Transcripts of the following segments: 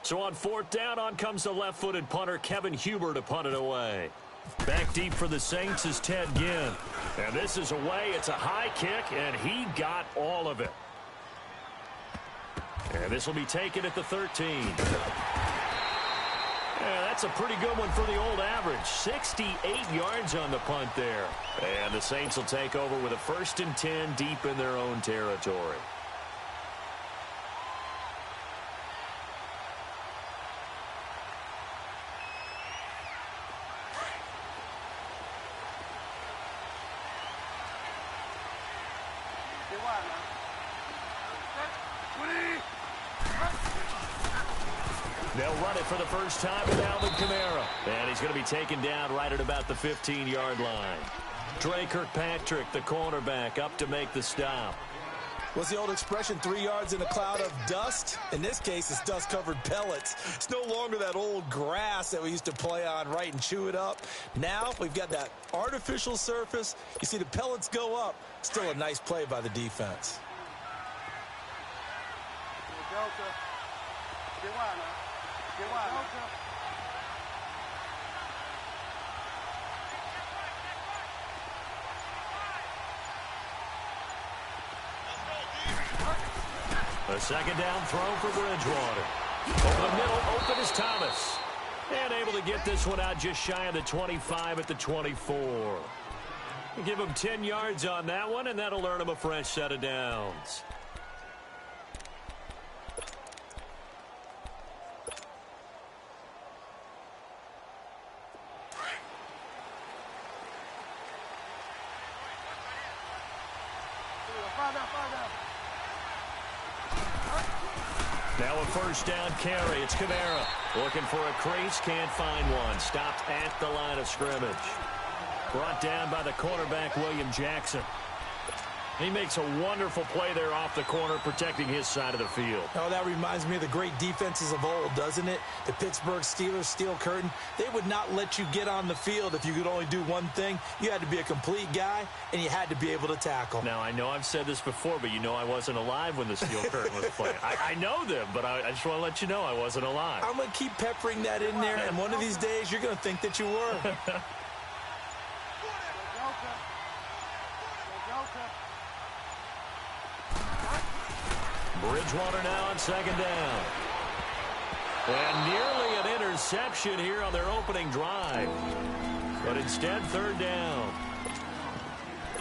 So on fourth down, on comes the left-footed punter, Kevin Huber, to punt it away. Back deep for the Saints is Ted Ginn. And this is away. It's a high kick, and he got all of it. And this will be taken at the 13. Yeah, that's a pretty good one for the old average. 68 yards on the punt there. And the Saints will take over with a 1st and 10 deep in their own territory. They'll run it for the first time with Alvin Kamara. And he's going to be taken down right at about the 15-yard line. Dre Kirkpatrick, the cornerback, up to make the stop. What's the old expression, 3 yards in a cloud of dust? In this case, it's dust-covered pellets. It's no longer that old grass that we used to play on, right, and chew it up. Now we've got that artificial surface. You see the pellets go up. Still a nice play by the defense. A second down throw for Bridgewater. Over the middle, open is Thomas. And able to get this one out just shy of the 25 at the 24. Give him 10 yards on that one, and that'll earn him a fresh set of downs. Now a first down carry. It's Kamara looking for a crease. Can't find one. Stopped at the line of scrimmage. Brought down by the cornerback, William Jackson. He makes a wonderful play there off the corner, protecting his side of the field. Oh, that reminds me of the great defenses of old, doesn't it? The Pittsburgh Steelers, Steel Curtain. They would not let you get on the field if you could only do one thing. You had to be a complete guy, and you had to be able to tackle. Now, I know I've said this before, but you know I wasn't alive when the Steel Curtain was playing. I know them, but I just want to let you know I wasn't alive. I'm going to keep peppering that in there, and one of these days you're going to think that you were. Bridgewater now on second down. And nearly an interception here on their opening drive. But instead, third down.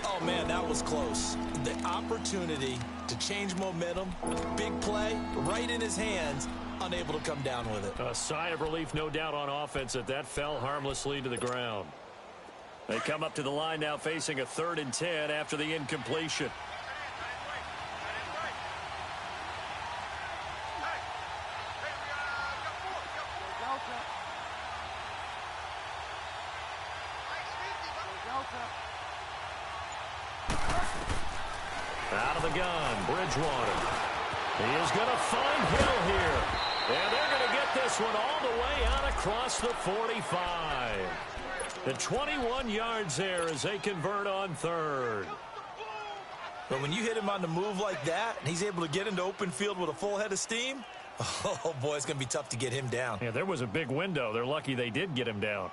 Oh, man, that was close. The opportunity to change momentum, big play, right in his hands, unable to come down with it. A sigh of relief, no doubt, on offense that fell harmlessly to the ground. They come up to the line now facing a 3rd and 10 after the incompletion. Out of the gun, Bridgewater. He is going to find Hill here. And they're going to get this one all the way out across the 45. The 21 yards there as they convert on 3rd. But when you hit him on the move like that, and he's able to get into open field with a full head of steam, oh, boy, it's going to be tough to get him down. Yeah, there was a big window. They're lucky they did get him down.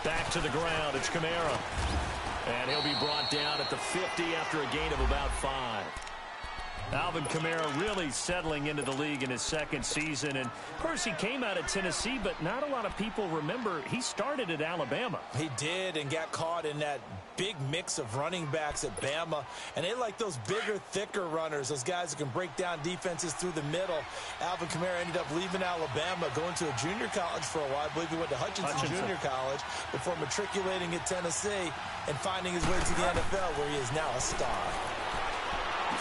Back to the ground, it's Kamara. And he'll be brought down at the 50 after a gain of about 5. Alvin Kamara really settling into the league in his 2nd season. And, of course, he came out of Tennessee, but not a lot of people remember he started at Alabama. He did, and got caught in that big mix of running backs at Bama. And they like those bigger, thicker runners, those guys who can break down defenses through the middle. Alvin Kamara ended up leaving Alabama, going to a junior college for a while. I believe he went to Hutchinson Junior College before matriculating at Tennessee and finding his way to the NFL, where he is now a star.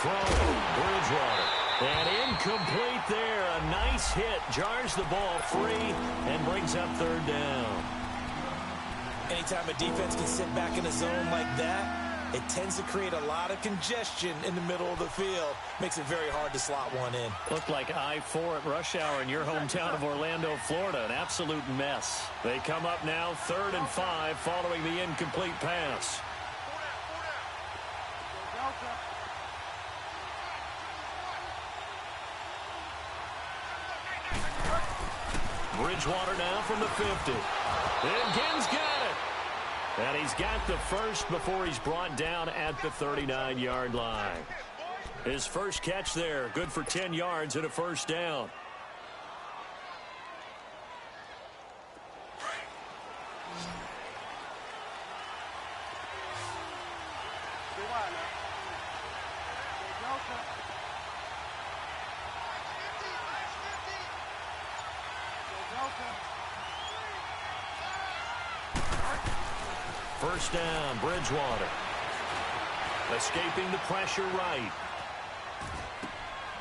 Throw, Bridgewater. And incomplete there. A nice hit. Jars the ball free and brings up 3rd down. Anytime a defense can sit back in a zone like that, it tends to create a lot of congestion in the middle of the field. Makes it very hard to slot one in. Looked like I-4 at rush hour in your hometown of Orlando, Florida. An absolute mess. They come up now 3rd and 5 following the incomplete pass. Bridgewater now from the 50. And Ginn's got it. And he's got the first before he's brought down at the 39-yard line. His first catch there, good for 10 yards and a first down. First down, Bridgewater. Escaping the pressure right.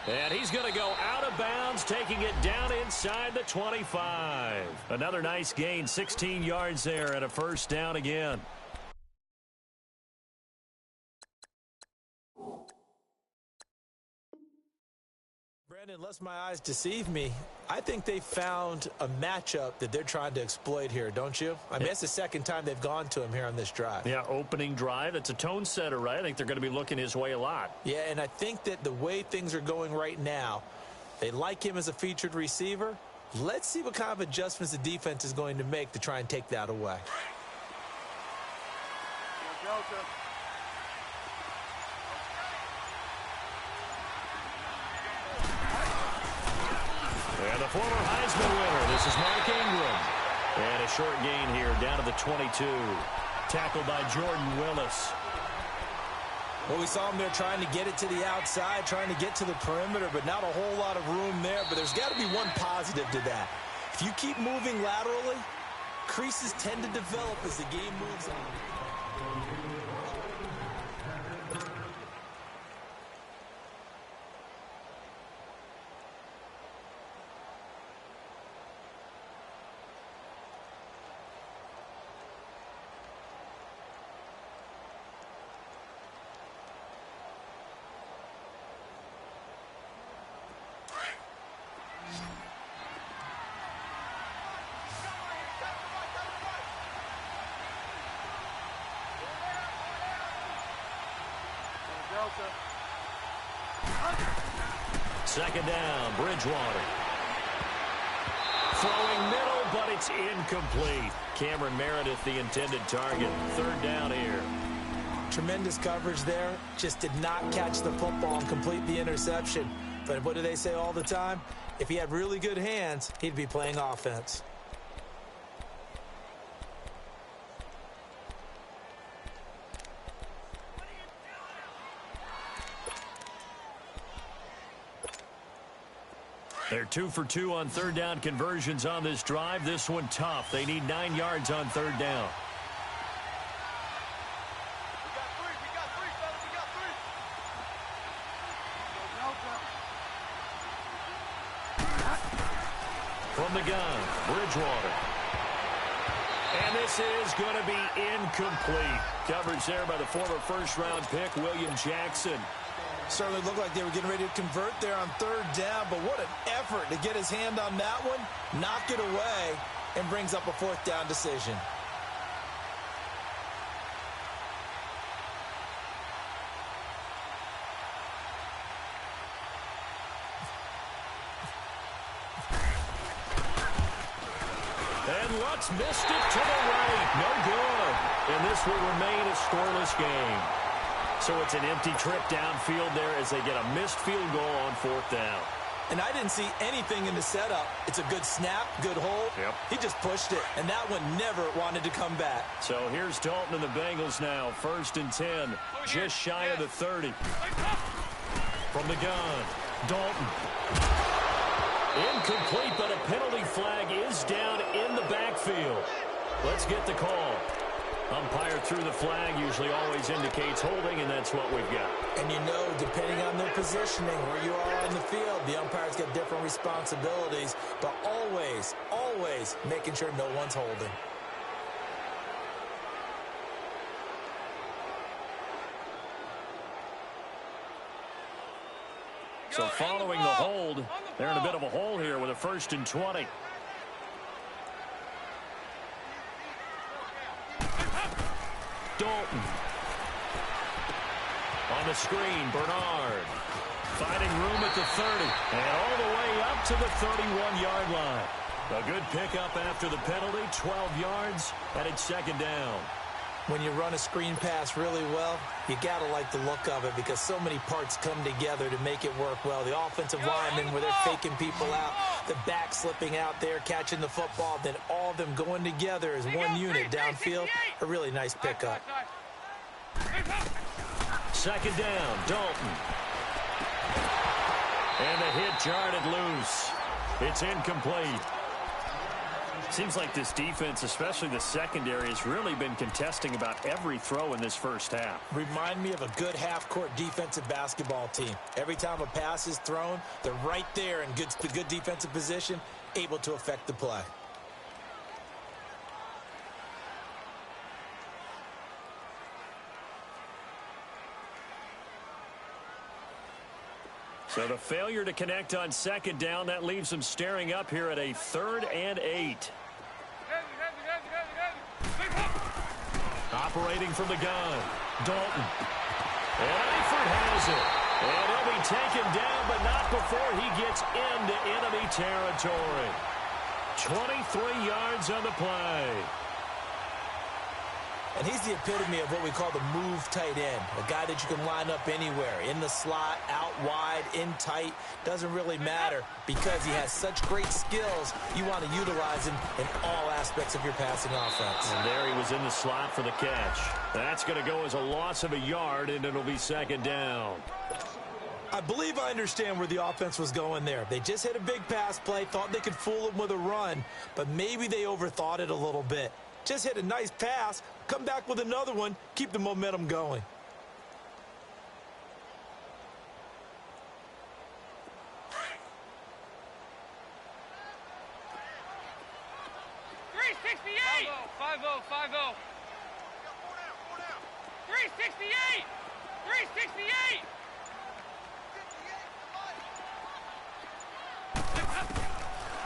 And he's going to go out of bounds, taking it down inside the 25. Another nice gain, 16 yards there, and a first down again. Brandon, unless my eyes deceive me, I think they found a matchup that they're trying to exploit here, don't you? I mean, it's the second time they've gone to him here on this drive. Yeah, opening drive. It's a tone setter, right? I think they're going to be looking his way a lot. Yeah, and I think that the way things are going right now, they like him as a featured receiver. Let's see what kind of adjustments the defense is going to make to try and take that away. And the former Heisman winner, this is Mark Ingram. And a short gain here, down to the 22. Tackled by Jordan Willis. Well, we saw him there trying to get it to the outside, trying to get to the perimeter, but not a whole lot of room there. But there's got to be one positive to that. If you keep moving laterally, creases tend to develop as the game moves on. Second down, Bridgewater. Throwing middle, but it's incomplete. Cameron Meredith, the intended target. Third down here. Tremendous coverage there. Just did not catch the football and complete the interception. But what do they say all the time? If he had really good hands, he'd be playing offense. They're 2 for 2 on third down conversions on this drive. This one tough. They need 9 yards on third down. From the gun, Bridgewater. And this is going to be incomplete. Coverage there by the former first-round pick, William Jackson. Certainly looked like they were getting ready to convert there on third down, but what an effort to get his hand on that one, knock it away, and brings up a fourth down decision. And Lutz missed it to the right. No good. And this will remain a scoreless game. So it's an empty trip downfield there as they get a missed field goal on fourth down. And I didn't see anything in the setup. It's a good snap, good hold. Yep. He just pushed it, and that one never wanted to come back. So here's Dalton and the Bengals now. 1st and 10, just shy of the 30. From the gun, Dalton. Incomplete, but a penalty flag is down in the backfield. Let's get the call. Umpire threw the flag, usually always indicates holding, and that's what we've got. And you know, depending on their positioning, where you are on the field, the umpires get different responsibilities, but always, always making sure no one's holding. So following the hold, they're in a bit of a hole here with a 1st and 20. Dalton. On the screen, Bernard. Finding room at the 30. And all the way up to the 31-yard line. A good pickup after the penalty, 12 yards, and it's 2nd down. When you run a screen pass really well, you got to like the look of it because so many parts come together to make it work well. The offensive linemen where they're faking people out, the back slipping out there, catching the football, then all of them going together as one unit downfield. A really nice pickup. 2nd down, Dalton. And the hit jarred it loose. It's incomplete. Seems like this defense, especially the secondary, has really been contesting about every throw in this first half. Remind me of a good half-court defensive basketball team. Every time a pass is thrown, they're right there in good defensive position, able to affect the play. So the failure to connect on 2nd down, that leaves them staring up here at a 3rd and 8. Operating from the gun, Dalton. And Eifert has it. And he'll be taken down, but not before he gets into enemy territory. 23 yards on the play. And he's the epitome of what we call the move tight end, a guy that you can line up anywhere, in the slot, out wide, in tight, doesn't really matter because he has such great skills. You want to utilize him in all aspects of your passing offense. And there he was in the slot for the catch. That's going to go as a loss of a yard, and it'll be 2nd down. I believe I understand where the offense was going there. They just hit a big pass play, thought they could fool him with a run, but maybe they overthought it a little bit. Just hit a nice pass, come back with another one, keep the momentum going.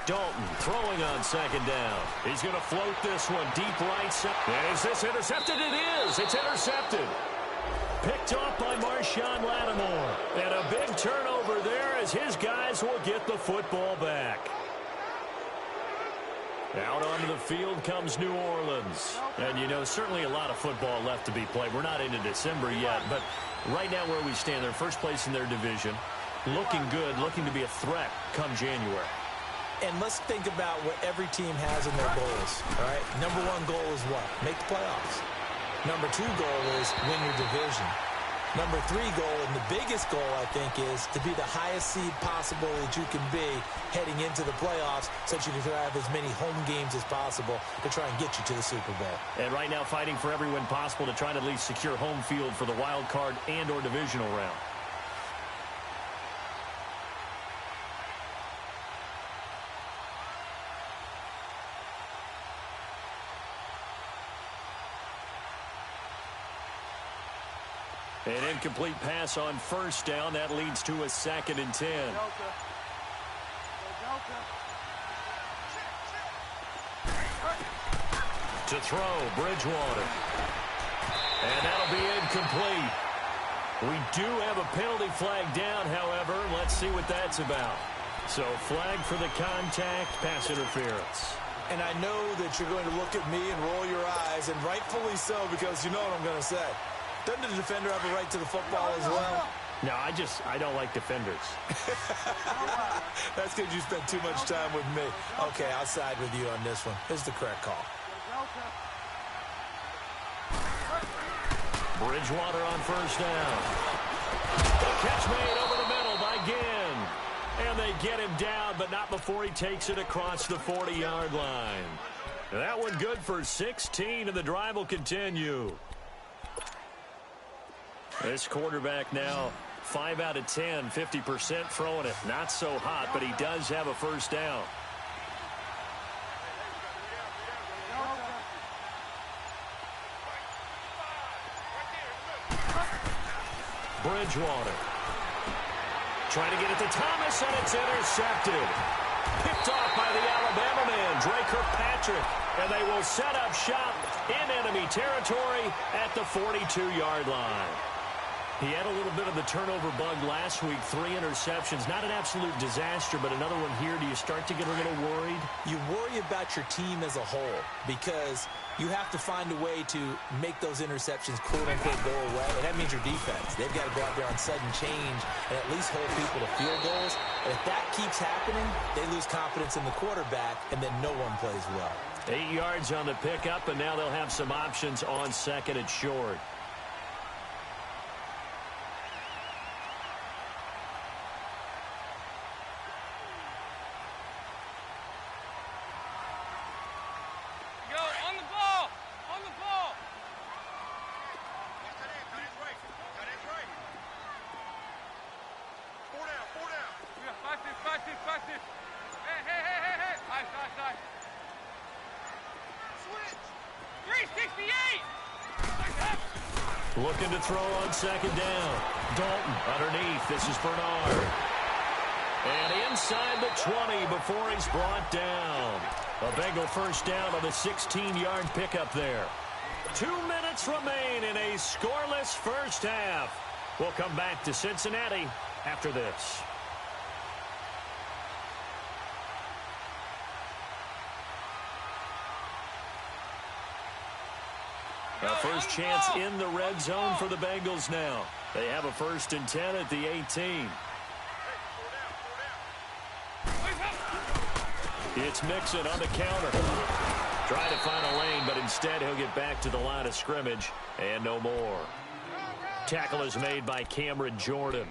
Dalton throwing on 2nd down. He's going to float this one deep right side. And is this intercepted? It is. It's intercepted. Picked off by Marshawn Lattimore. And a big turnover there as his guys will get the football back. Out onto the field comes New Orleans. And, you know, certainly a lot of football left to be played. We're not into December yet, but right now where we stand, they're first place in their division. Looking good, looking to be a threat come January. And let's think about what every team has in their goals, all right? Number 1 goal is what? Make the playoffs. Number 2 goal is win your division. Number 3 goal, and the biggest goal, I think, is to be the highest seed possible that you can be heading into the playoffs so that you can have as many home games as possible to try and get you to the Super Bowl. And right now fighting for every win possible to try to at least secure home field for the wild card and or divisional round. An incomplete pass on 1st down. That leads to a 2nd and 10. To throw, Bridgewater. And that'll be incomplete. We do have a penalty flag down, however. Let's see what that's about. So flag for the contact, pass interference. And I know that you're going to look at me and roll your eyes, and rightfully so, because you know what I'm going to say. Doesn't the defender have a right to the football as well? No, I don't like defenders. That's because you spent too much time with me. Okay, I'll side with you on this one. Here's the correct call. Bridgewater on 1st down. The catch made over the middle by Ginn. And they get him down, but not before he takes it across the 40-yard line. That one good for 16, and the drive will continue. This quarterback now 5 out of 10, 50% throwing it. Not so hot, but he does have a 1st down. Bridgewater. Trying to get it to Thomas, and it's intercepted. Picked off by the Alabama man, Dre Kirkpatrick. And they will set up shop in enemy territory at the 42-yard line. He had a little bit of the turnover bug last week, 3 interceptions. Not an absolute disaster, but another one here. Do you start to get a little worried? You worry about your team as a whole because you have to find a way to make those interceptions, quote-unquote, go away. And that means your defense. They've got to go out there on sudden change and at least hold people to field goals. And if that keeps happening, they lose confidence in the quarterback, and then no one plays well. 8 yards on the pickup, and now they'll have some options on second and short. Looking to throw on second down. Dalton underneath. This is Bernard. And inside the 20 before he's brought down. A Bengal first down on the 16-yard pickup there. 2 minutes remain in a scoreless first half. We'll come back to Cincinnati after this. A first chance in the red zone for the Bengals now. They have a 1st and 10 at the 18. It's Mixon on the counter. Trying to find a lane, but instead he'll get back to the line of scrimmage and no more. Tackle is made by Cameron Jordan.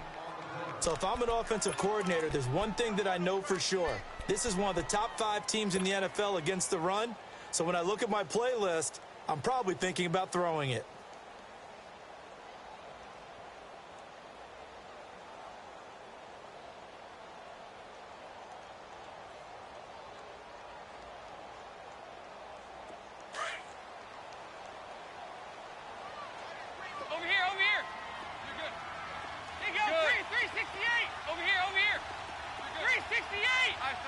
So if I'm an offensive coordinator, there's one thing that I know for sure. This is one of the top 5 teams in the NFL against the run. So when I look at my playlist, I'm probably thinking about throwing it. Over here, over here. You're good. There you go. 368. Over here, over here. 368. Nice.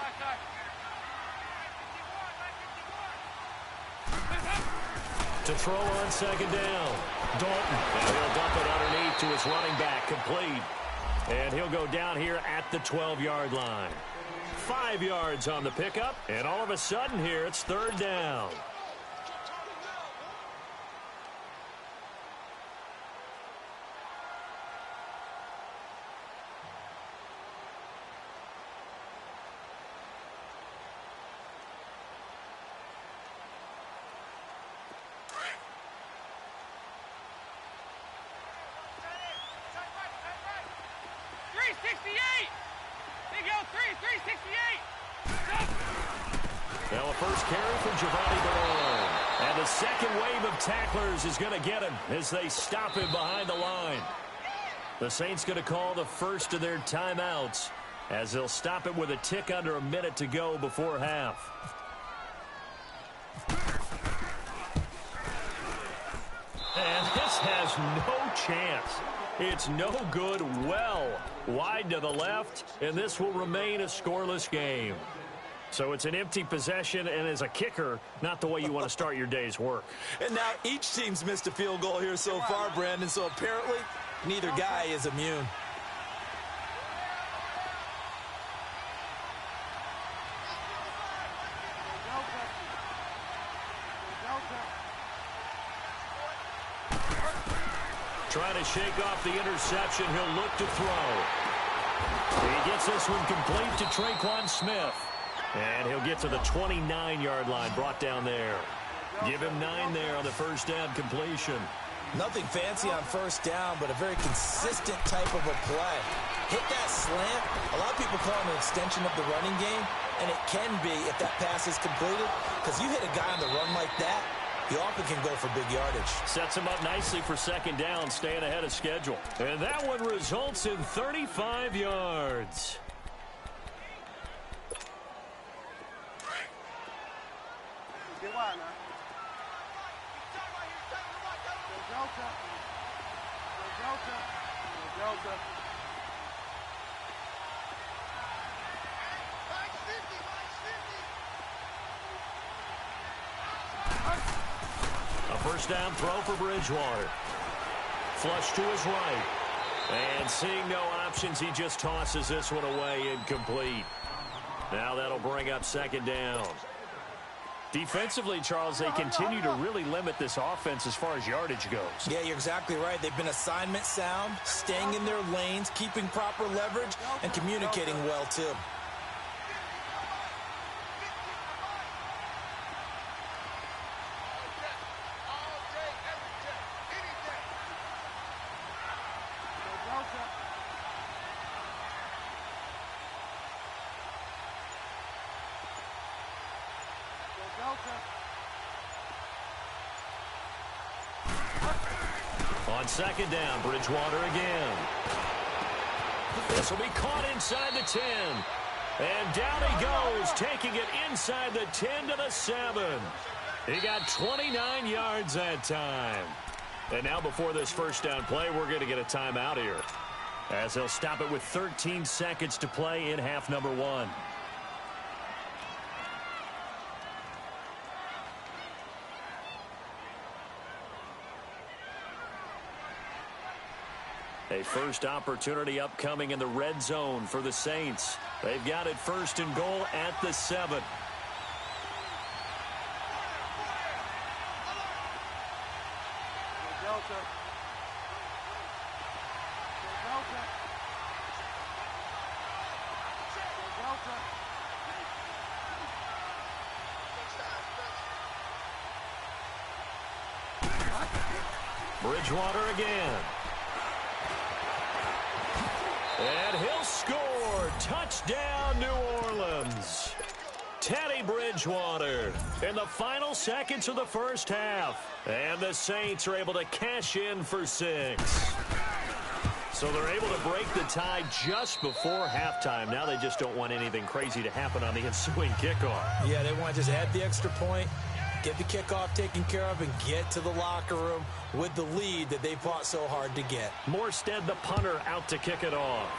To throw on second down. Dalton. And he'll dump it underneath to his running back. Complete. And he'll go down here at the 12-yard line. 5 yards on the pickup. And all of a sudden here, it's 3rd down. Now a first carry from Giovanni Bernard. And the second wave of tacklers is going to get him as they stop him behind the line. The Saints going to call the first of their timeouts as they'll stop it with a tick under a minute to go before half. And this has no chance. It's no good, well wide to the left, and this will remain a scoreless game. So it's an empty possession, and as a kicker, not the way you want to start your day's work. And now each team's missed a field goal here so far, Brandon, so apparently neither guy is immune. Trying to shake off the interception. He'll look to throw. He gets this one complete to Traquan Smith. And he'll get to the 29-yard line, brought down there. Give him 9 there on the first down completion. Nothing fancy on first down, but a very consistent type of a play. Hit that slant. A lot of people call it an extension of the running game, and it can be if that pass is completed, because you hit a guy on the run like that, you often can go for big yardage. Sets him up nicely for second down, staying ahead of schedule. And that one results in 35 yards. First down throw for Bridgewater. Flush to his right. And seeing no options, he just tosses this one away, incomplete. Now that'll bring up second down. Defensively, Charles, they continue to really limit this offense as far as yardage goes. Yeah, you're exactly right. They've been assignment sound, staying in their lanes, keeping proper leverage, and communicating well, too. On second down, Bridgewater again. This will be caught inside the 10. And down he goes, taking it inside the 10 to the 7. He got 29 yards that time. And now before this first down play, we're going to get a timeout here, as they'll stop it with 13 seconds to play in half number 1. A first opportunity upcoming in the red zone for the Saints. They've got it first and goal at the 7. Bridgewater again. And he'll score. Touchdown, New Orleans. Teddy Bridgewater in the final seconds of the first half. And the Saints are able to cash in for 6. So they're able to break the tie just before halftime. Now they just don't want anything crazy to happen on the ensuing kickoff. Yeah, they want to just add the extra point, get the kickoff taken care of, and get to the locker room with the lead that they fought so hard to get. Morstead, the punter, out to kick it off.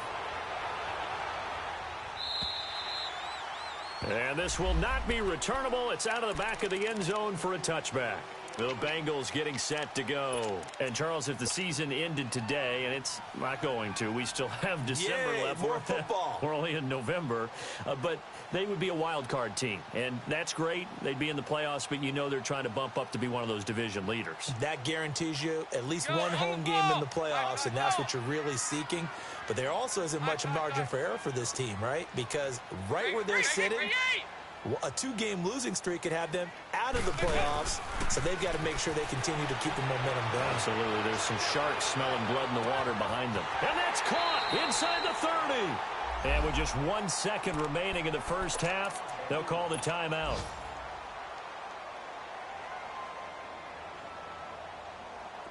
And this will not be returnable. It's out of the back of the end zone for a touchback. The Bengals getting set to go. And, Charles, if the season ended today, and it's not going to, we still have December left. More football. We're only in November. But they would be a wild card team. And that's great. They'd be in the playoffs, but you know they're trying to bump up to be one of those division leaders. That guarantees you at least one home game in the playoffs, and that's what you're really seeking. But there also isn't much margin for error for this team, right? Because right where they're sitting, a 2-game losing streak could have them out of the playoffs, so they've got to make sure they continue to keep the momentum going. Absolutely. There's some sharks smelling blood in the water behind them. And that's caught inside the 30. And with just 1 second remaining in the first half, they'll call the timeout.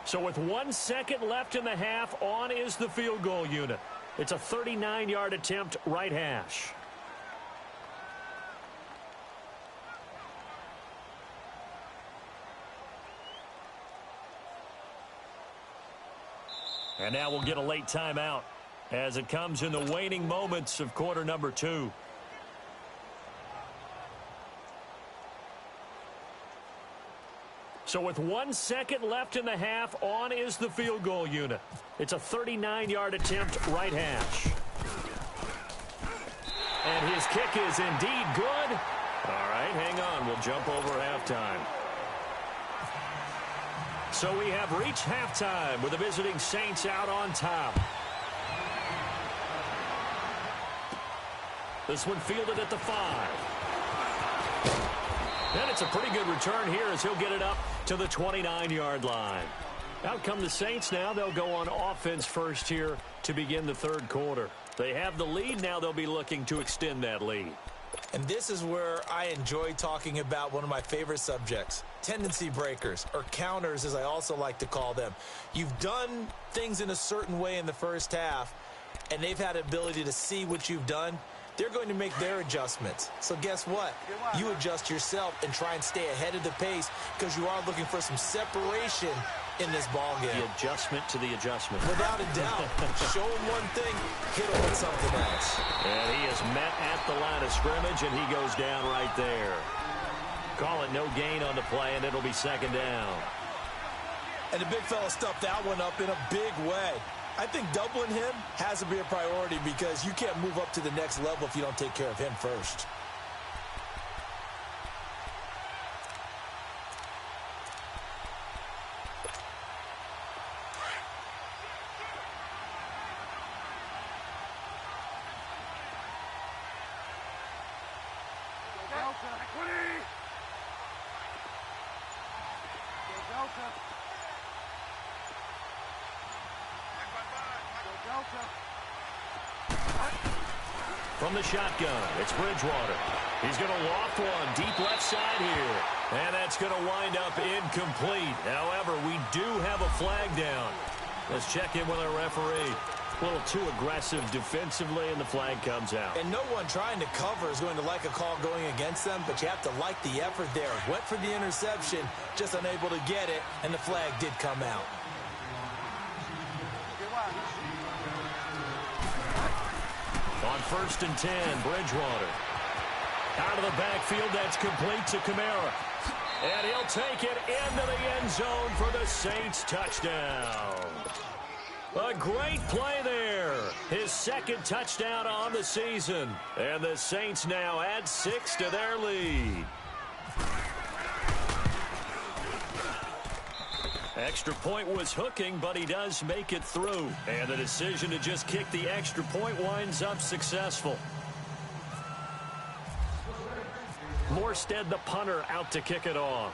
So with 1 second left in the half, on is the field goal unit. It's a 39-yard attempt, right hash. And now we'll get a late timeout as it comes in the waning moments of quarter number 2. So with 1 second left in the half, on is the field goal unit. It's a 39-yard attempt, right hash. And his kick is indeed good. All right, hang on. We'll jump over halftime. So we have reached halftime with the visiting Saints out on top. This one fielded at the 5. And it's a pretty good return here as he'll get it up to the 29-yard line. Out come the Saints now. They'll go on offense first here to begin the third quarter. They have the lead. Now they'll be looking to extend that lead. And this is where I enjoy talking about one of my favorite subjects, tendency breakers, or counters as I also like to call them. You've done things in a certain way in the first half, and they've had the ability to see what you've done. They're going to make their adjustments. So guess what? You adjust yourself and try and stay ahead of the pace because you are looking for some separation in this ball game. The adjustment to the adjustment. Without a doubt. Show him one thing, hit him with something else. And he is met at the line of scrimmage, and he goes down right there. Call it no gain on the play, and it'll be second down. And the big fella stuffed that one up in a big way. I think doubling him has to be a priority because you can't move up to the next level if you don't take care of him first. From the shotgun, it's Bridgewater. He's going to loft one deep left side here. And that's going to wind up incomplete. However, we do have a flag down. Let's check in with our referee. A little too aggressive defensively, and the flag comes out. And no one trying to cover is going to like a call going against them, but you have to like the effort there. Went for the interception, just unable to get it, and the flag did come out. On 1st and 10, Bridgewater. Out of the backfield, that's complete to Kamara. And he'll take it into the end zone for the Saints touchdown. A great play there. His second touchdown on the season. And the Saints now add 6 to their lead. Extra point was hooking, but he does make it through. And the decision to just kick the extra point winds up successful. Morstead, the punter, out to kick it off.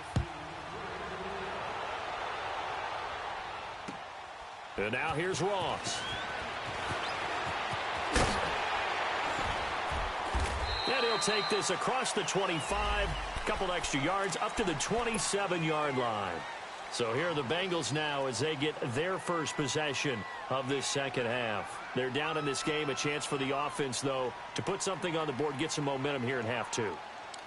And now here's Ross. And he'll take this across the 25, a couple extra yards, up to the 27-yard line. So here are the Bengals now as they get their first possession of this second half. They're down in this game. A chance for the offense, though, to put something on the board, get some momentum here in half two.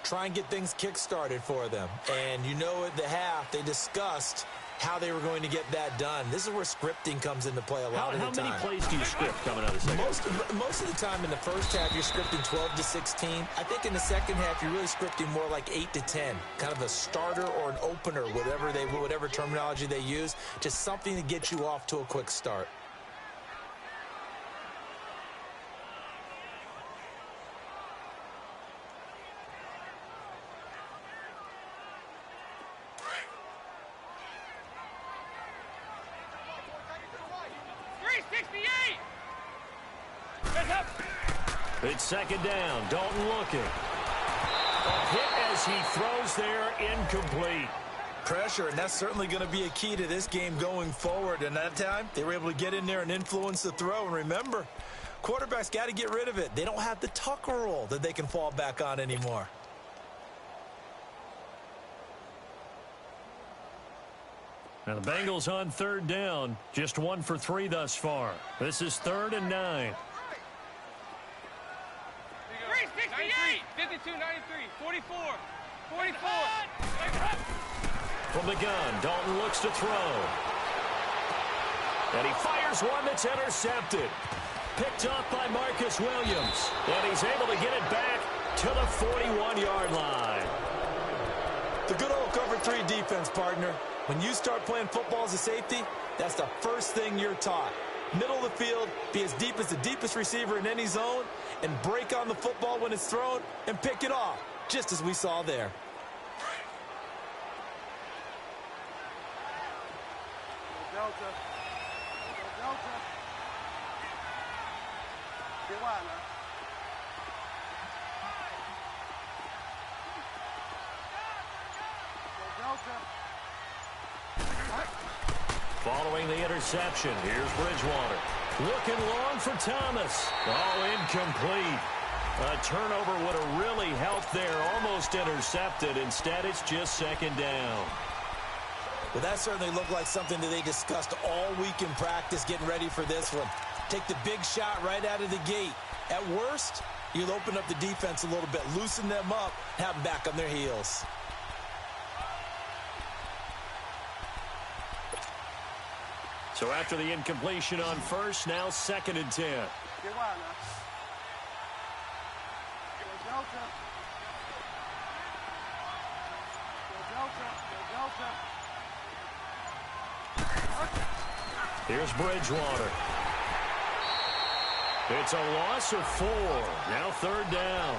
Try and get things kick-started for them. And you know at the half, they discussed how they were going to get that done. This is where scripting comes into play a lot of the time. How many plays do you script coming out of the second half? Most of the time in the first half, you're scripting 12 to 16. I think in the second half, you're really scripting more like 8 to 10. Kind of a starter or an opener, whatever terminology they use. Just something to get you off to a quick start. It's second down. Dalton looking. A hit as he throws there, incomplete. Pressure, and that's certainly going to be a key to this game going forward. And that time, they were able to get in there and influence the throw. And remember, quarterbacks got to get rid of it. They don't have the Tucker rule that they can fall back on anymore. Now the Bengals on third down. Just 1 for 3 thus far. This is 3rd and 9. 368, 52, 93, 44, 44. From the gun, Dalton looks to throw. And he fires one that's intercepted. Picked off by Marcus Williams. And he's able to get it back to the 41-yard line. The good old cover 3 defense, partner. When you start playing football as a safety, that's the first thing you're taught. Middle of the field, be as deep as the deepest receiver in any zone, and break on the football when it's thrown and pick it off, just as we saw there. Delta. Following the interception, here's Bridgewater. Looking long for Thomas. Oh, incomplete. A turnover would have really helped there. Almost intercepted. Instead, it's just second down. Well, that certainly looked like something that they discussed all week in practice getting ready for this one. Take the big shot right out of the gate. At worst, you'll open up the defense a little bit, loosen them up, have them back on their heels. So after the incompletion on first, now 2nd and 10. Here's Bridgewater. It's a loss of 4. Now third down.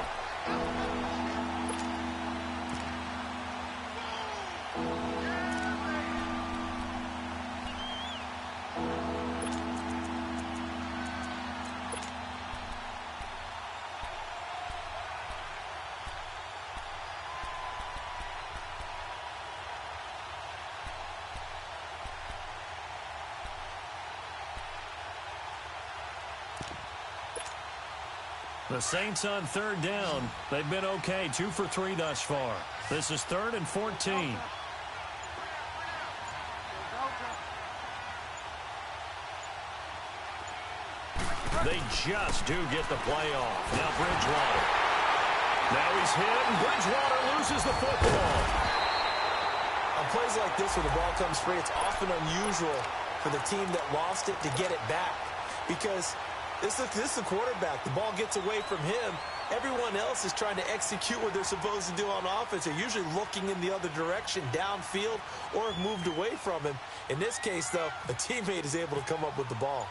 The Saints on third down. They've been okay, 2 for 3 thus far. This is 3rd and 14. They just do get the play off. Now Bridgewater. Now he's hit, and Bridgewater loses the football. On plays like this, when the ball comes free, it's often unusual for the team that lost it to get it back. Because this is the quarterback. The ball gets away from him. Everyone else is trying to execute what they're supposed to do on offense. They're usually looking in the other direction, downfield, or have moved away from him. In this case, though, a teammate is able to come up with the ball.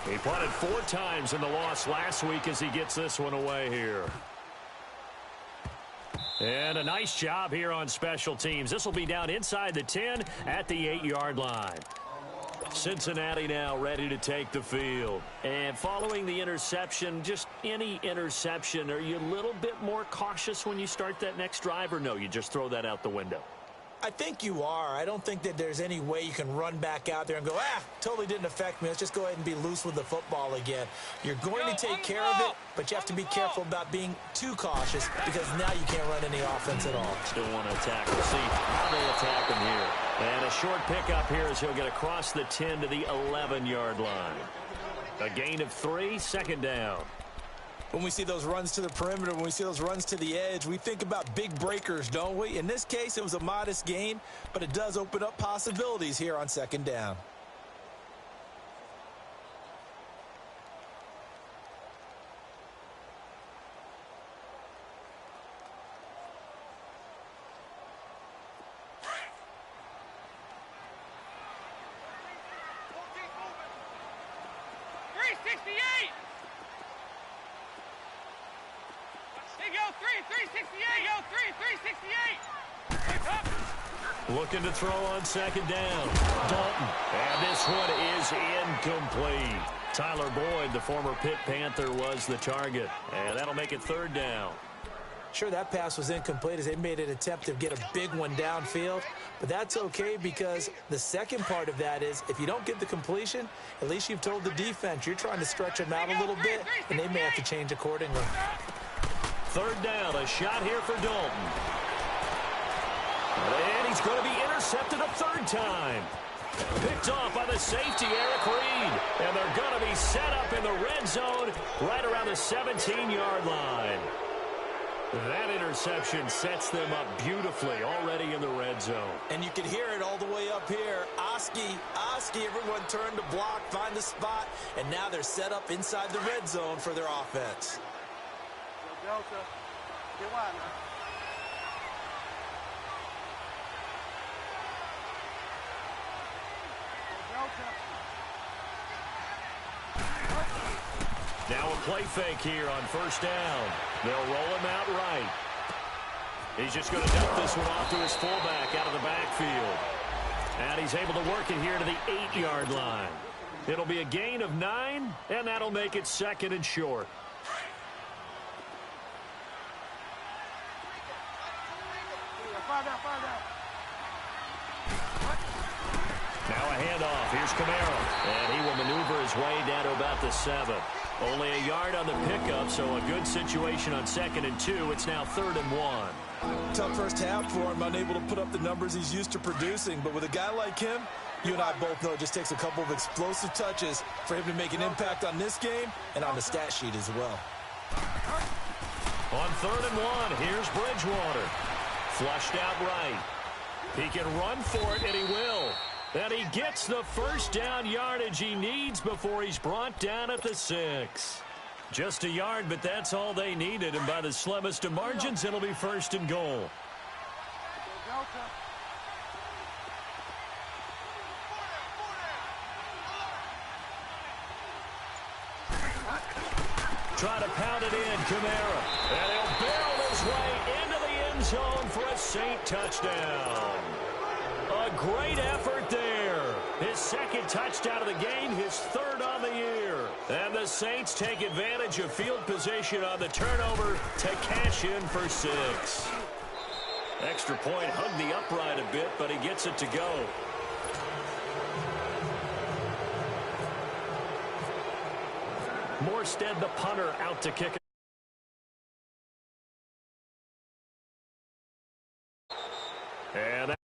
He punted 4 times in the loss last week as he gets this one away here. And a nice job here on special teams. This will be down inside the 10 at the 8-yard line. Cincinnati now ready to take the field. And following the interception, just any interception, are you a little bit more cautious when you start that next drive, or no, you just throw that out the window? I think you are. I don't think that there's any way you can run back out there and go, totally didn't affect me. Let's just go ahead and be loose with the football again. You're going to take care of it, but you have to be careful about being too cautious because now you can't run any offense at all. Still want to attack. We'll see how they attack him here. And a short pickup here as he'll get across the 10 to the 11-yard line. A gain of 3, 2nd down. When we see those runs to the perimeter, when we see those runs to the edge, we think about big breakers, don't we? In this case, it was a modest gain, but it does open up possibilities here on 2nd down. Looking to throw on 2nd down. Dalton. And this one is incomplete. Tyler Boyd, the former Pitt Panther, was the target. And that'll make it 3rd down. Sure, that pass was incomplete as they made an attempt to get a big one downfield. But that's okay because the second part of that is if you don't get the completion, at least you've told the defense you're trying to stretch them out a little bit, and they may have to change accordingly. 3rd down, a shot here for Dalton. And he's going to be intercepted a 3rd time. Picked off by the safety, Eric Reed. And they're going to be set up in the red zone right around the 17-yard line. That interception sets them up beautifully already in the red zone. And you can hear it all the way up here. Oski, everyone turned to block, find the spot, and now they're set up inside the red zone for their offense. Delta, get wide now. Now a play fake here on 1st down. They'll roll him out right. He's just going to dump this one off to his fullback out of the backfield. And he's able to work it here to the 8-yard line. It'll be a gain of 9, and that'll make it 2nd and short. Now a handoff. Here's Camaro. And he will maneuver his way down to about the 7. Only a yard on the pickup, so a good situation on 2nd and 2. It's now 3rd and 1. Tough first half for him, unable to put up the numbers he's used to producing. But with a guy like him, you and I both know it just takes a couple of explosive touches for him to make an impact on this game and on the stat sheet as well. On 3rd and 1, here's Bridgewater. Flushed out right. He can run for it, and he will. And he gets the 1st down yardage he needs before he's brought down at the 6. Just a yard, but that's all they needed. And by the slimmest of margins, it'll be 1st and goal. Trying to pound it in, Kamara. And he'll barrel his way into the end zone for a Saint touchdown. A great effort there. His second touchdown of the game, his third on the year. And the Saints take advantage of field position on the turnover to cash in for 6. Extra point hugged the upright a bit, but he gets it to go. Morstead, the punter, out to kick it. And